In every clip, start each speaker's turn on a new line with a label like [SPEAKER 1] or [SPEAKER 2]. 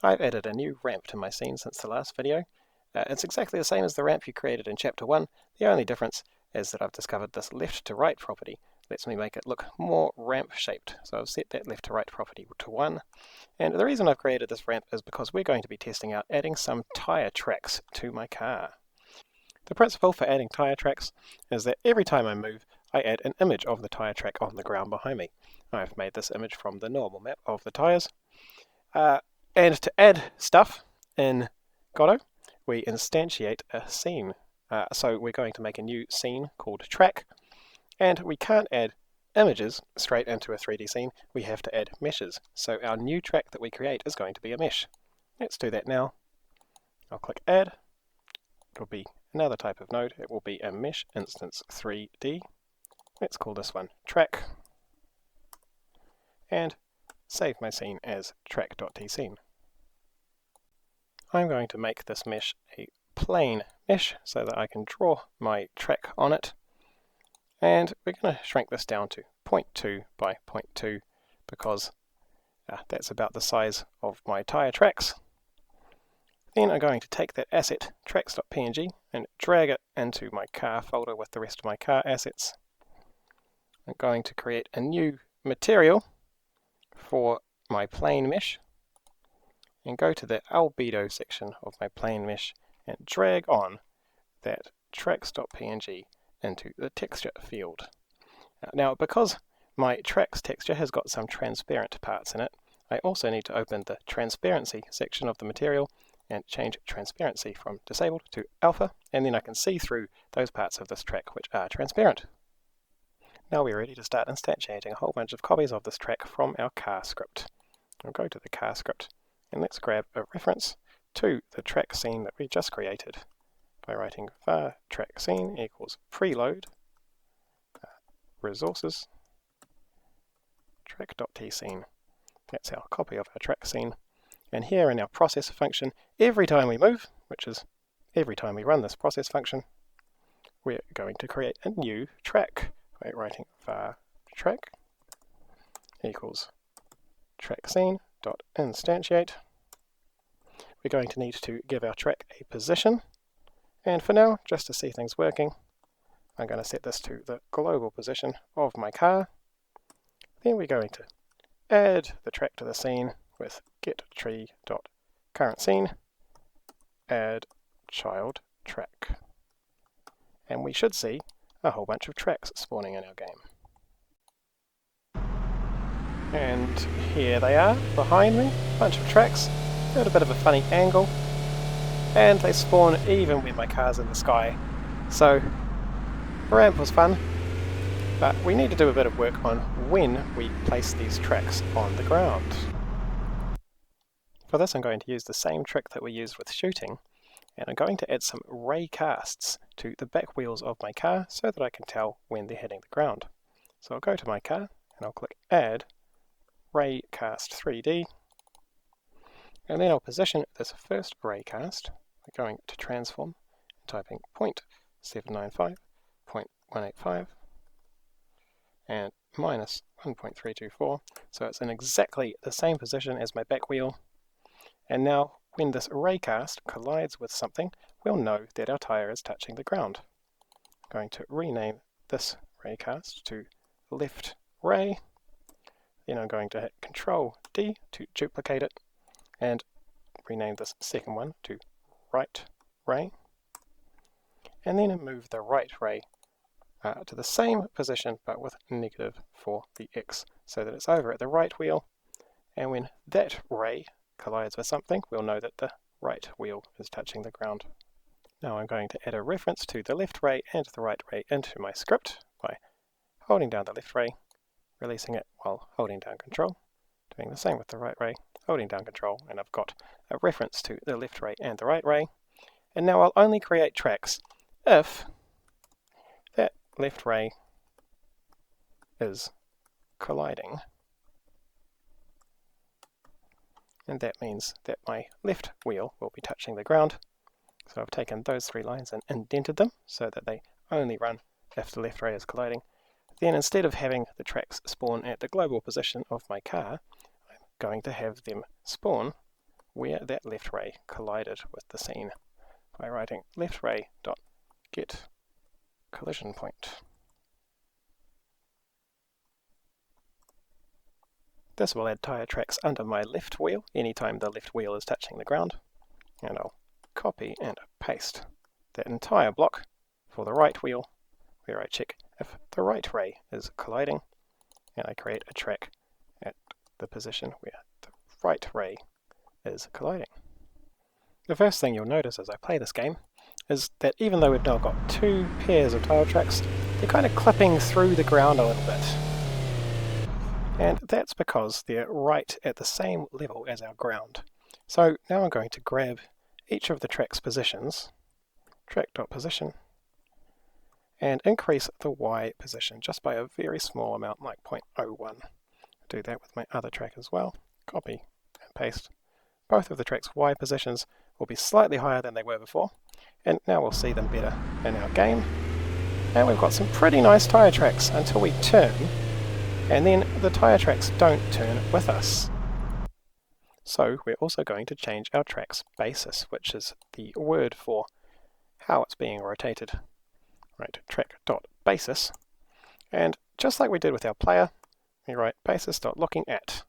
[SPEAKER 1] I've added a new ramp to my scene since the last video. It's exactly the same as the ramp you created in Chapter 1. The only difference is that I've discovered this left to right property lets me make it look more ramp shaped. So I've set that left to right property to 1. And the reason I've created this ramp is because we're going to be testing out adding some tyre tracks to my car. The principle for adding tyre tracks is that every time I move, I add an image of the tyre track on the ground behind me. I've made this image from the normal map of the tyres. And to add stuff in Godot, we instantiate a scene. So we're going to make a new scene called track, and we can't add images straight into a 3D scene. We have to add meshes. So our new track that we create is going to be a mesh. Let's do that now. I'll click add. It'll be another type of node. It will be a mesh instance 3D. Let's call this one track, and save my scene as track.tscene. I'm going to make this mesh a plain mesh so that I can draw my track on it, and we're going to shrink this down to 0.2 by 0.2 because that's about the size of my tyre tracks. Then I'm going to take that asset tracks.png and drag it into my car folder with the rest of my car assets. I'm going to create a new material for my plane mesh and go to the albedo section of my plane mesh and drag on that tracks.png into the texture field. Now, because my tracks texture has got some transparent parts in it, I also need to open the transparency section of the material and change transparency from disabled to alpha, and then I can see through those parts of this track which are transparent. Now we're ready to start instantiating a whole bunch of copies of this track from our car script. I'll go to the car script and let's grab a reference to the track scene that we just created by writing var track scene equals preload resources track.tscene. That's our copy of our track scene. And here in our process function, every time we move, which is every time we run this process function, we're going to create a new track by writing var track equals track scene dot instantiate. We're going to need to give our track a position, and for now, just to see things working, I'm going to set this to the global position of my car. Then we're going to add the track to the scene with getTree.currentScene, add child track. And we should see a whole bunch of tracks spawning in our game. And here they are behind me, a bunch of tracks, at a bit of a funny angle, and they spawn even when my car's in the sky. So the ramp was fun, but we need to do a bit of work on when we place these tracks on the ground. For this I'm going to use the same trick that we used with shooting, and I'm going to add some ray casts to the back wheels of my car so that I can tell when they're hitting the ground. So I'll go to my car and I'll click add ray cast 3D, and then I'll position this first ray cast by going to transform and typing 0.795, 0.185 and minus 1.324, so it's in exactly the same position as my back wheel. And now when this raycast collides with something, we'll know that our tyre is touching the ground. I'm going to rename this raycast to left ray, then I'm going to hit Control D to duplicate it and rename this second one to right ray, and then move the right ray to the same position but with negative for the X, so that it's over at the right wheel, and when that ray collides with something, we'll know that the right wheel is touching the ground. Now I'm going to add a reference to the left ray and the right ray into my script by holding down the left ray, releasing it while holding down Control, doing the same with the right ray, holding down Control, and I've got a reference to the left ray and the right ray. And now I'll only create tracks if that left ray is colliding, and that means that my left wheel will be touching the ground. So I've taken those three lines and indented them so that they only run if the left ray is colliding. Then instead of having the tracks spawn at the global position of my car, I'm going to have them spawn where that left ray collided with the scene by writing left ray dot get collision point. This will add tyre tracks under my left wheel anytime the left wheel is touching the ground, and I'll copy and paste that entire block for the right wheel, where I check if the right ray is colliding, and I create a track at the position where the right ray is colliding. The first thing you'll notice as I play this game is that even though we've now got two pairs of tile tracks, they're kind of clipping through the ground a little bit. And that's because they're right at the same level as our ground. So now I'm going to grab each of the track's positions, track.position, and increase the Y position just by a very small amount, like 0.01. Do that with my other track as well. Copy and paste. Both of the track's Y positions will be slightly higher than they were before, and now we'll see them better in our game. And we've got some pretty nice tyre tracks until we turn, and then the tyre tracks don't turn with us. So we're also going to change our track's basis, which is the word for how it's being rotated. Right, track.basis, and just like we did with our player, we write basis.looking_at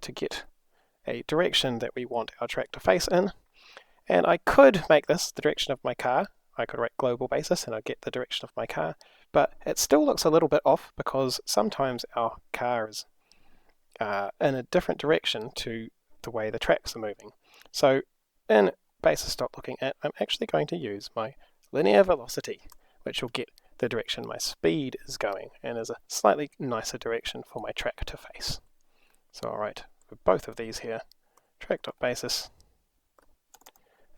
[SPEAKER 1] to get a direction that we want our track to face in. And I could make this the direction of my car. I could write global basis and I'd get the direction of my car, but it still looks a little bit off because sometimes our car is in a different direction to the way the tracks are moving. So in basis.looking_at, I'm actually going to use my linear velocity, which will get the direction my speed is going and is a slightly nicer direction for my track to face. So I'll write for both of these here, track.basis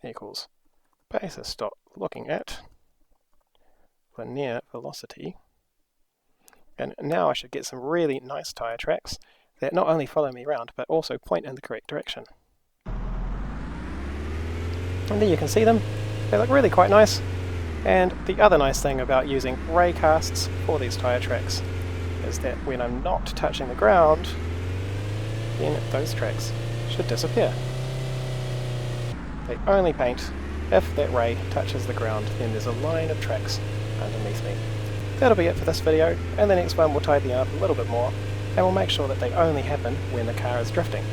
[SPEAKER 1] equals basis.looking_at linear velocity. And now I should get some really nice tyre tracks that not only follow me around but also point in the correct direction. And there you can see them. They look really quite nice. And the other nice thing about using ray casts for these tyre tracks is that when I'm not touching the ground, then those tracks should disappear. They only paint if that ray touches the ground, then there's a line of tracks underneath me. That'll be it for this video, and the next one we'll tidy up a little bit more, and we'll make sure that they only happen when the car is drifting.